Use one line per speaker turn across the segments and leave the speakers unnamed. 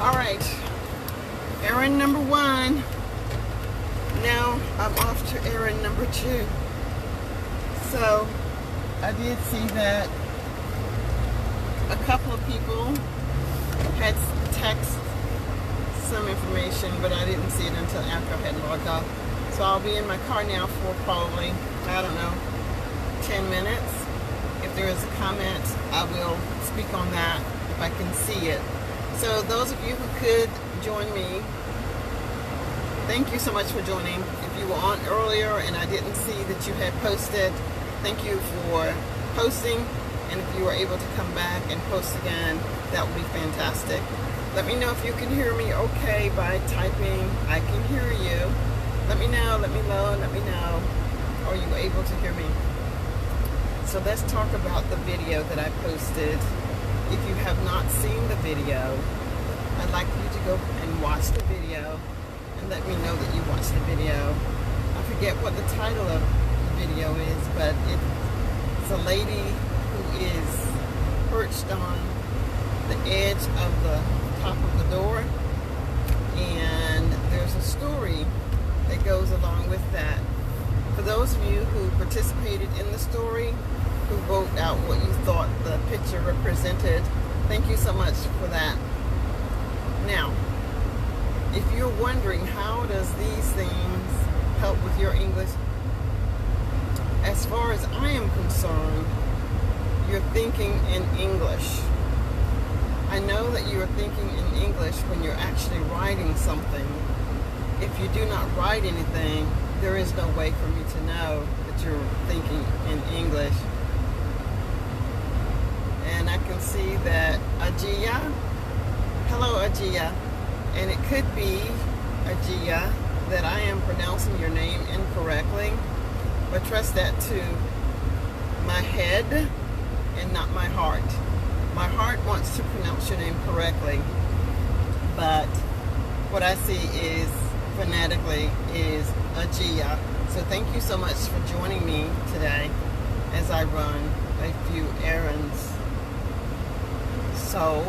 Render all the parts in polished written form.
Alright, errand number 1. Now I'm off to errand number 2. So I did see that a couple of people had text some information, but I didn't see it until after I had logged off. So I'll be in my car now for probably, I don't know, 10 minutes. If there is a comment, I will speak on that if I can see it. So those of you who could join me, thank you so much for joining. If you were on earlier and I didn't see that you had posted, thank you for posting. And if you were able to come back and post again, that would be fantastic. Let me know if you can hear me okay by typing, I can hear you. Let me know, let me know. Are you able to hear me? So let's talk about the video that I posted. If you have not seen the video, I'd like you to go and watch the video and let me know that you watched the video. I forget what the title of the video is, but it's a lady who is perched on the edge of the top of the door, and there's a story that goes along with that. For those of you who participated in the story, who wrote out what you thought the picture represented, thank you so much for that. Now, if you're wondering how does these things help with your English, as far as I am concerned, you're thinking in English. I know that you are thinking in English when you're actually writing something. If you do not write anything, there is no way for me to know that you're thinking in English. And I can see that Ajia, hello Ajia, and it could be Ajia that I am pronouncing your name incorrectly, but trust that to my head and not my heart. My heart wants to pronounce your name correctly, but what I see is phonetically is Ajia. So thank you so much for joining me today as I run a few errands. So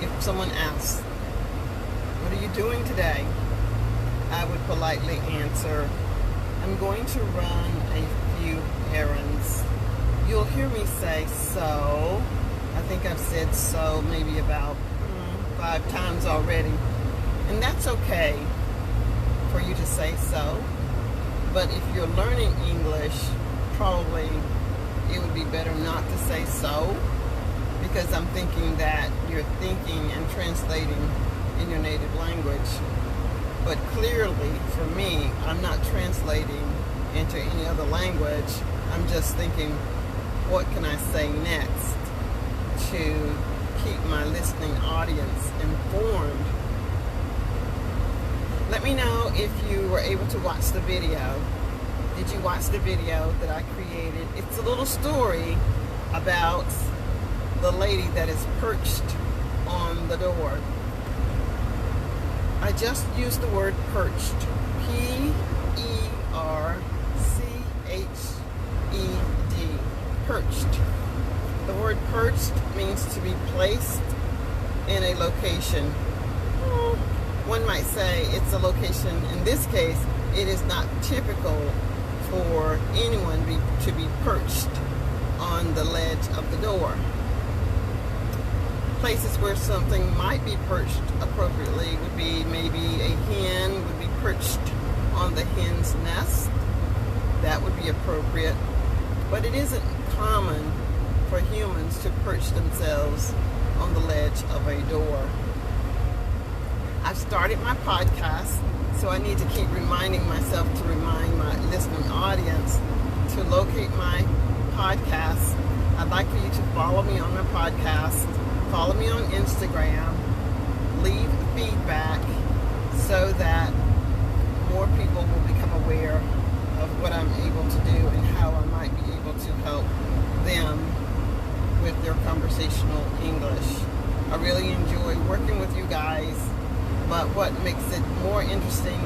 if someone asks, what are you doing today? I would politely answer, I'm going to run a few errands. You'll hear me say so. I think I've said so maybe about 5 times already. And that's okay for you to say so. But if you're learning English, probably it would be better not to say so, because I'm thinking that you're thinking and translating in your native language. But clearly, for me, I'm not translating into any other language. I'm just thinking, what can I say next to keep my listening audience informed? Let me know if you were able to watch the video. Did you watch the video that I created? It's a little story about the lady that is perched on the door. I just used the word perched. P-E-R-C-H-E-D. Perched. The word perched means to be placed in a location. One might say it's a location. In this case, it is not typical for anyone to be perched on the ledge of the door. Places where something might be perched appropriately would be maybe a hen would be perched on the hen's nest. That would be appropriate. But it isn't common for humans to perch themselves on the ledge of a door. I've started my podcast, so I need to keep reminding myself to remind my listening audience to locate my podcast. I'd like for you to follow me on my podcast. Follow me on Instagram, leave feedback so that more people will become aware of what I'm able to do and how I might be able to help them with their conversational English. I really enjoy working with you guys, but what makes it more interesting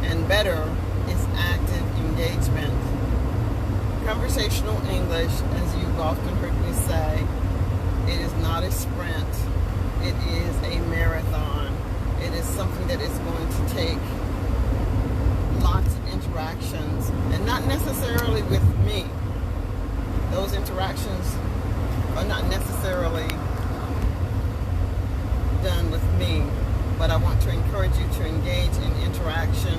and better is active engagement. Conversational English, as you've often heard me say, it is not a sprint, it is a marathon. It is something that is going to take lots of interactions, and not necessarily with me. Those interactions are not necessarily done with me, but I want to encourage you to engage in interaction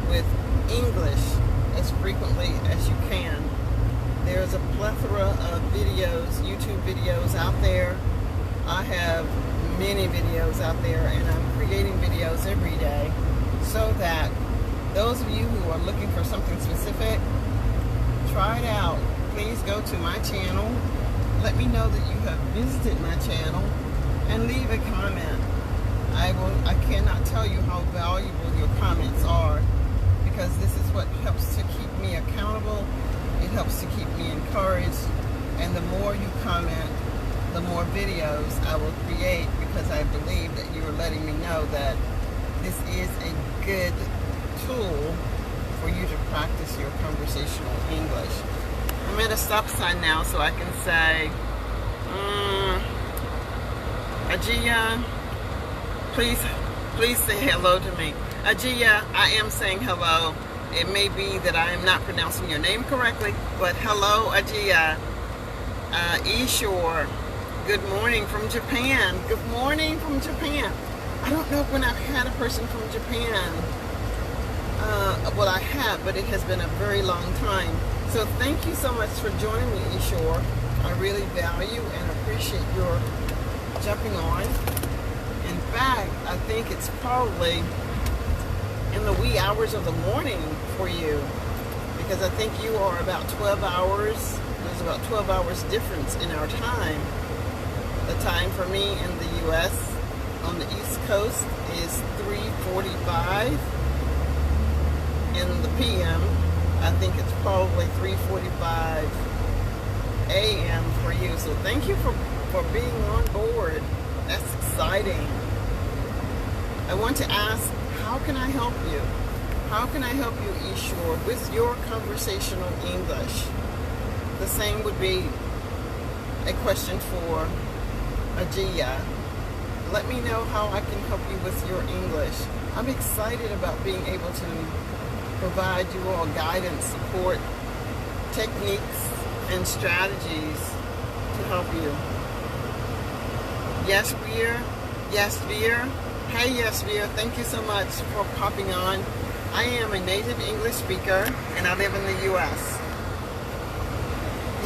with English as frequently as you can. There's a plethora of videos, YouTube videos out there. I have many videos out there, and I'm creating videos every day so that those of you who are looking for something specific, try it out. Please go to my channel. Let me know that you have visited my channel and leave a comment. I cannot tell you how valuable your comments are, because this is what helps to keep me accountable. It helps to keep me encouraged. And the more you comment, the more videos I will create, because I believe that you are letting me know that this is a good tool for you to practice your conversational English. I'm at a stop sign now, so I can say, Ajia, please say hello to me. Ajia, I am saying hello. It may be that I am not pronouncing your name correctly, but hello, Ajia. Ishore, good morning from Japan. Good morning from Japan. I don't know when I've had a person from Japan. Well, I have, but it has been a very long time. So thank you so much for joining me, Ishore. I really value and appreciate your jumping on. In fact, I think it's probably in the wee hours of the morning for you, because I think you are about 12 hours. There's about 12 hours difference in our time. The time for me in the U.S. on the East Coast is 3:45 in the p.m. I think it's probably 3:45 a.m. for you. So thank you for being on board. That's exciting. I want to ask, how can I help you? How can I help you, Ishore, with your conversational English? The same would be a question for Ajia. Let me know how I can help you with your English. I'm excited about being able to provide you all guidance, support, techniques, and strategies to help you. Yes, Veer. Yes, Veer. Hey, yes, Veer. Thank you so much for popping on. I am a native English speaker, and I live in the U.S.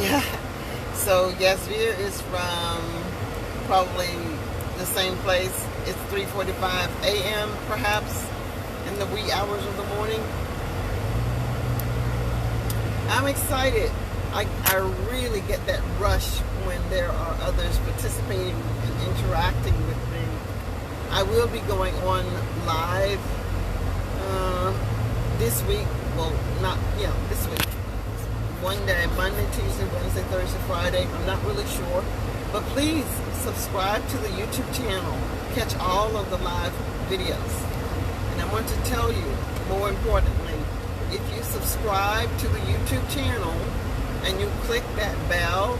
Yeah. So, yes, Veer is from probably the same place. It's 3:45 a.m. perhaps in the wee hours of the morning. I'm excited. I really get that rush when there are others participating and interacting with me. I will be going on live this week. Well, this week. One day, Monday, Tuesday, Wednesday, Thursday, Friday. I'm not really sure. But please subscribe to the YouTube channel. Catch all of the live videos. And I want to tell you, more importantly, if you subscribe to the YouTube channel and you click that bell,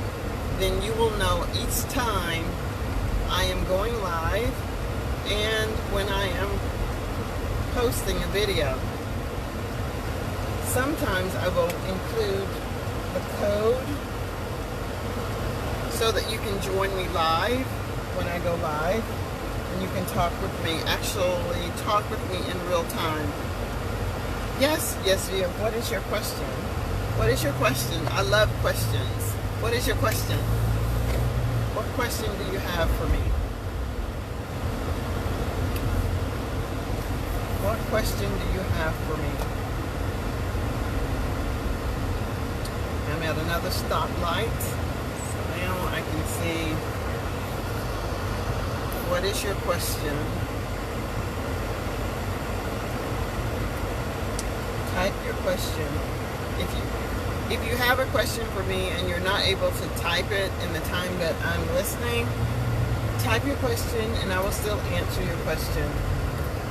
then you will know each time I am going live and when I am posting a video. Sometimes I will include the code so that you can join me live when I go live, and you can talk with me, actually talk with me in real time. Yes, Via, what is your question? What is your question? I love questions. What is your question? What question do you have for me? What question do you have for me? I'm at another stoplight, so now I can see. What is your question? Type your question. If you have a question for me and you're not able to type it in the time that I'm listening, type your question and I will still answer your question.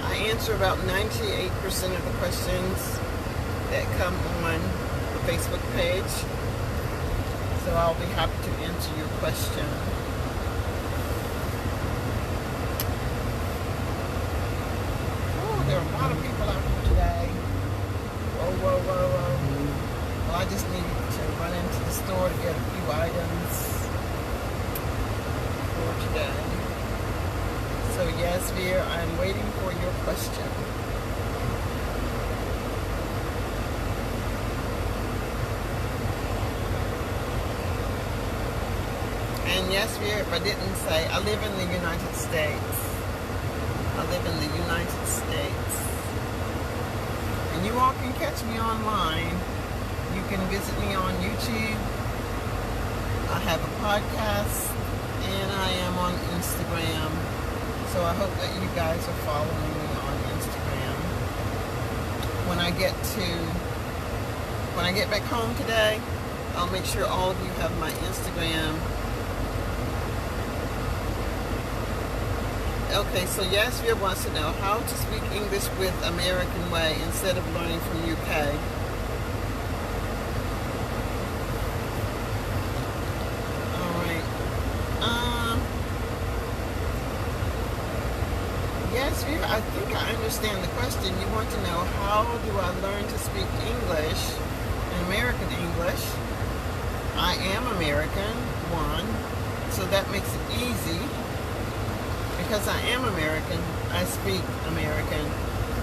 I answer about 98% of the questions that come on the Facebook page, so I'll be happy to answer your question. store to get a few items for today. So yes, dear, I'm waiting for your question. And yes, dear, if I didn't say, I live in the United States. I live in the United States. And you all can catch me online. You can visit me on YouTube. I have a podcast, and I am on Instagram. So I hope that you guys are following me on Instagram. When I get back home today, I'll make sure all of you have my Instagram. Okay, so Yasvia wants to know how to speak English with American way instead of learning from UK. Alright. Yasvia, I think I understand the question. You want to know how do I learn to speak English, American English. I am American, one, so that makes it easy. Because I am American, I speak American.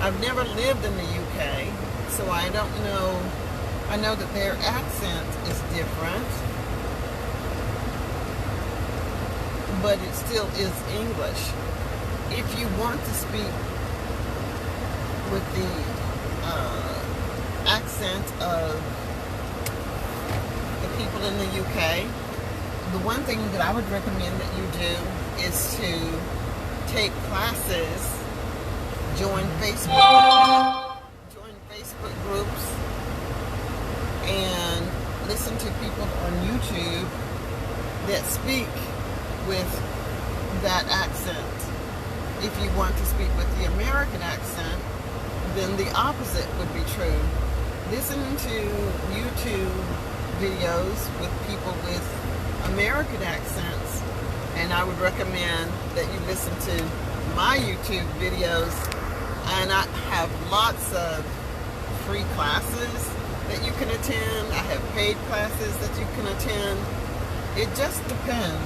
I've never lived in the UK, so I don't know. I know that their accent is different, but it still is English. If you want to speak with the accent of the people in the UK, the one thing that I would recommend that you do is to take classes, join Facebook groups, and listen to people on YouTube that speak with that accent. If you want to speak with the American accent, then the opposite would be true. Listen to YouTube videos with people with American accents, and I would recommend that you listen to my YouTube videos. And I have lots of free classes that you can attend. I have paid classes that you can attend. It just depends.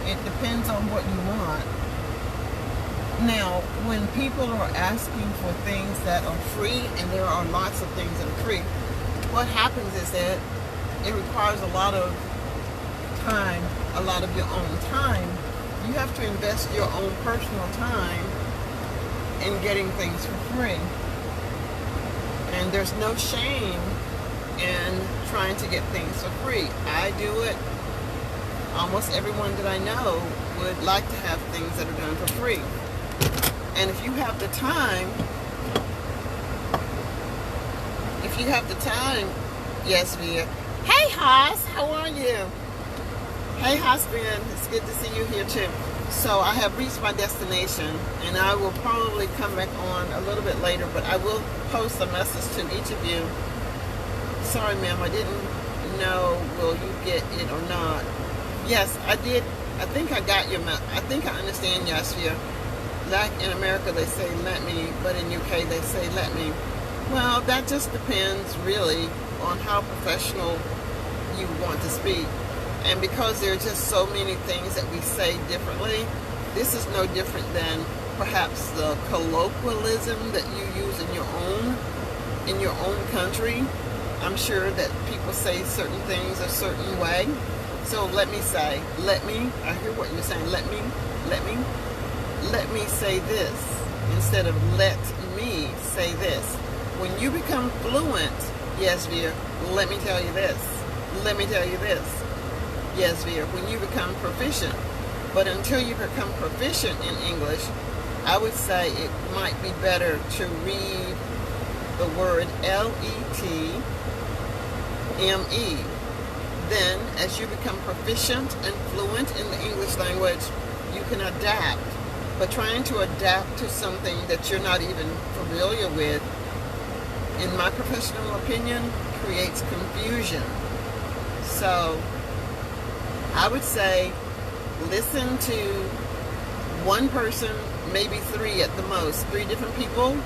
It depends on what you want. Now, when people are asking for things that are free, and there are lots of things that are free, what happens is that it requires a lot of time, a lot of your own time. You have to invest your own personal time in getting things for free. And there's no shame in trying to get things for free. I do it. Almost everyone that I know would like to have things that are done for free. And if you have the time, yes, Via. Hey, Haas, how are you? Hey, Husband, it's good to see you here too. So I have reached my destination, and I will probably come back on a little bit later, but I will post a message to each of you. Sorry, ma'am, I didn't know, will you get it or not? Yes, I did. I think I got your I think I understand, Yasvia. Like in America, they say let me, but in UK, they say let me. Well, that just depends, really, on how professional you want to speak. And because there are just so many things that we say differently, this is no different than perhaps the colloquialism that you use in your own country. I'm sure that people say certain things a certain way. So let me say, let me, I hear what you're saying, let me say this instead of let me say this. When you become fluent, yes, dear, let me tell you this. Let me tell you this. Yes, dear, when you become proficient. But until you become proficient in English, I would say it might be better to read the word L-E-T-M-E. Then, as you become proficient and fluent in the English language, you can adapt. But trying to adapt to something that you're not even familiar with, in my professional opinion, creates confusion. So, I would say listen to one person, maybe three at the most, 3 different people,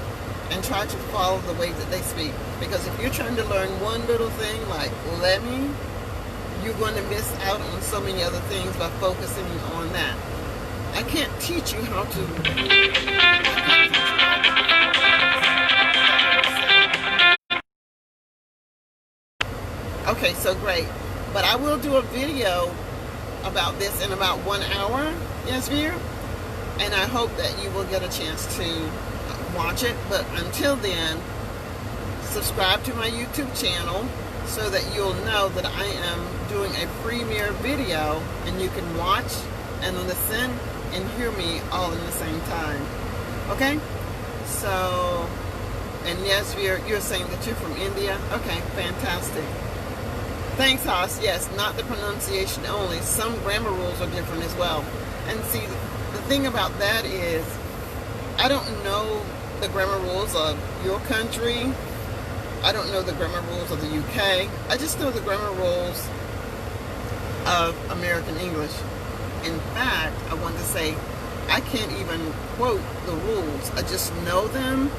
and try to follow the way that they speak. Because if you're trying to learn one little thing like let me, you're going to miss out on so many other things by focusing on that. I can't teach you how to. Okay, so great. But I will do a video about this in about 1 hour, yes, viewer. And I hope that you will get a chance to watch it. But until then, subscribe to my YouTube channel so that you'll know that I am doing a premiere video and you can watch and listen and hear me all in the same time. Okay? So, and yes, you're saying that you're from India? Okay, fantastic. Thanks, Haas. Yes, not the pronunciation only. Some grammar rules are different as well. And see, the thing about that is, I don't know the grammar rules of your country. I don't know the grammar rules of the UK. I just know the grammar rules of American English. In fact, I want to say, I can't even quote the rules. I just know them.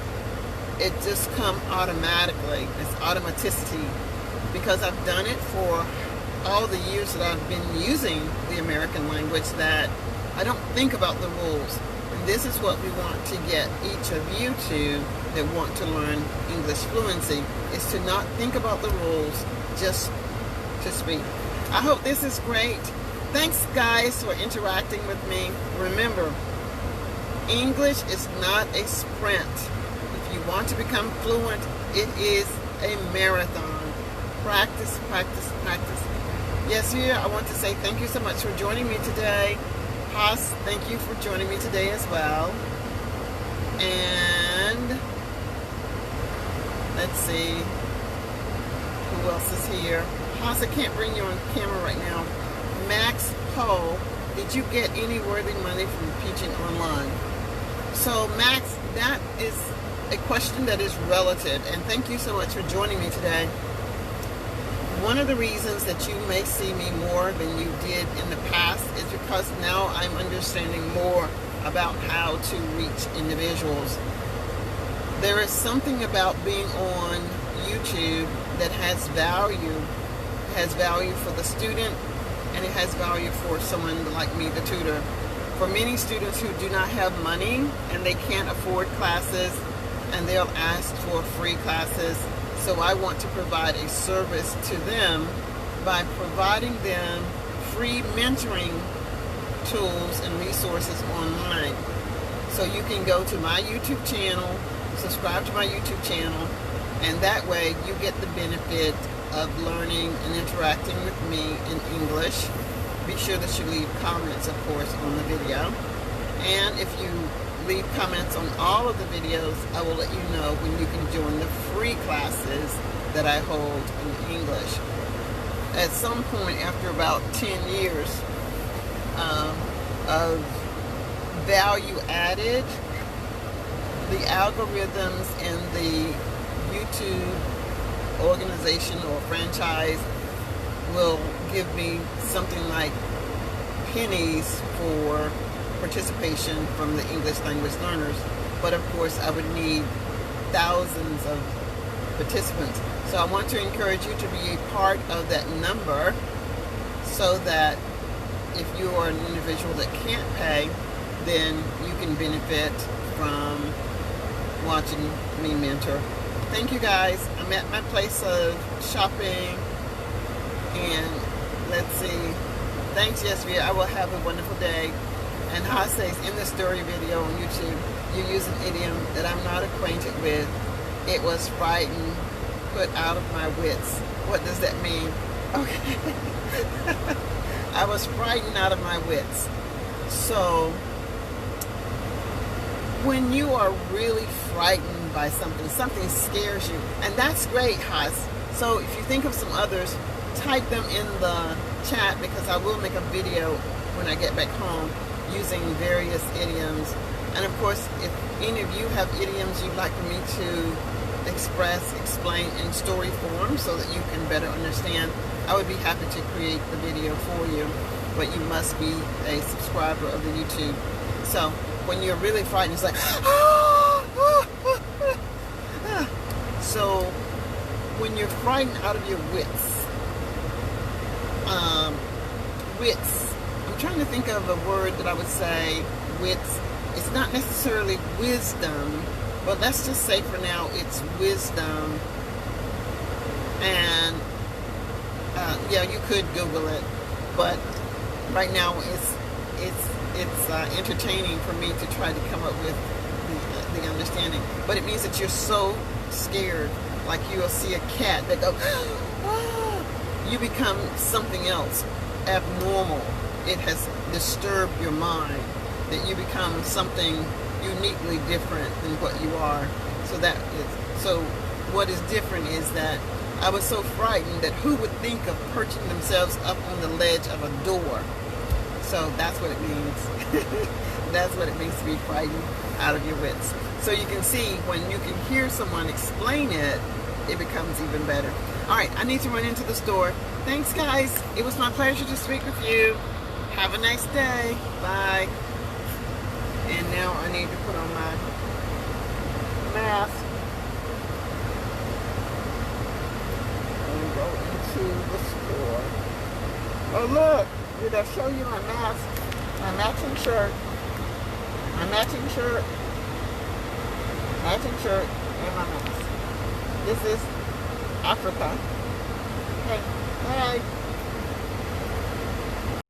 It just comes automatically. It's automaticity. Because I've done it for all the years that I've been using the American language, that I don't think about the rules. And this is what we want to get each of you to that want to learn English fluency, is to not think about the rules, just to speak. I hope this is great. Thanks, guys, for interacting with me. Remember, English is not a sprint. If you want to become fluent, it is a marathon. Practice, practice, practice. Yes, here, I want to say thank you so much for joining me today. Haas, thank you for joining me today as well. And let's see, who else is here? Haas, I can't bring you on camera right now. Max Poe, did you get any worthy money from teaching online? So, Max, that is a question that is relative. And thank you so much for joining me today. One of the reasons that you may see me more than you did in the past is because now I'm understanding more about how to reach individuals. There is something about being on YouTube that has value. It has value for the student, and it has value for someone like me, the tutor. For many students who do not have money and they can't afford classes, and they'll ask for free classes. So I want to provide a service to them by providing them free mentoring tools and resources online. So you can go to my YouTube channel, subscribe to my YouTube channel, and that way you get the benefit of learning and interacting with me in English. Be sure that you leave comments, of course, on the video. And if you leave comments on all of the videos, I will let you know when you can join the free classes that I hold in English. At some point, after about 10 years of value added, the algorithms in the YouTube organization or franchise will give me something like pennies for participation from the English language learners. But of course, I would need thousands of participants. So I want to encourage you to be a part of that number so that if you are an individual that can't pay, then you can benefit from watching me mentor. Thank you, guys. I'm at my place of shopping, and let's see. Thanks, Yesvia. I will have a wonderful day. And Ha says, in the story video on YouTube, you use an idiom that I'm not acquainted with. It was frightened, put out of my wits. What does that mean? Okay. I was frightened out of my wits. So, when you are really frightened by something, something scares you. And that's great, Haas. So, if you think of some others, type them in the chat, because I will make a video when I get back home using various idioms. And of course, if any of you have idioms you'd like me to explain in story form so that you can better understand, I would be happy to create the video for you. But you must be a subscriber of the YouTube. So when you're really frightened, it's like so when you're frightened out of your wits, wits. I'm trying to think of a word that I would say. Wits. It's not necessarily wisdom, but let's just say for now it's wisdom. And yeah, you could Google it, but right now it's entertaining for me to try to come up with the understanding. But it means that you're so scared, like you'll see a cat that goes, ah, you become something else, abnormal. It has disturbed your mind, that you become something uniquely different than what you are. So what is different is that I was so frightened that who would think of perching themselves up on the ledge of a door? So that's what it means. That's what it means to be frightened out of your wits. So you can see when you can hear someone explain it, it becomes even better. All right, I need to run into the store. Thanks, guys. It was my pleasure to speak with you. Have a nice day. Bye. And now I need to put on my mask and go into the store. Oh, look. Did I show you my mask? My matching shirt. My matching shirt. Matching shirt and my mask. This is Africa. Okay. Bye.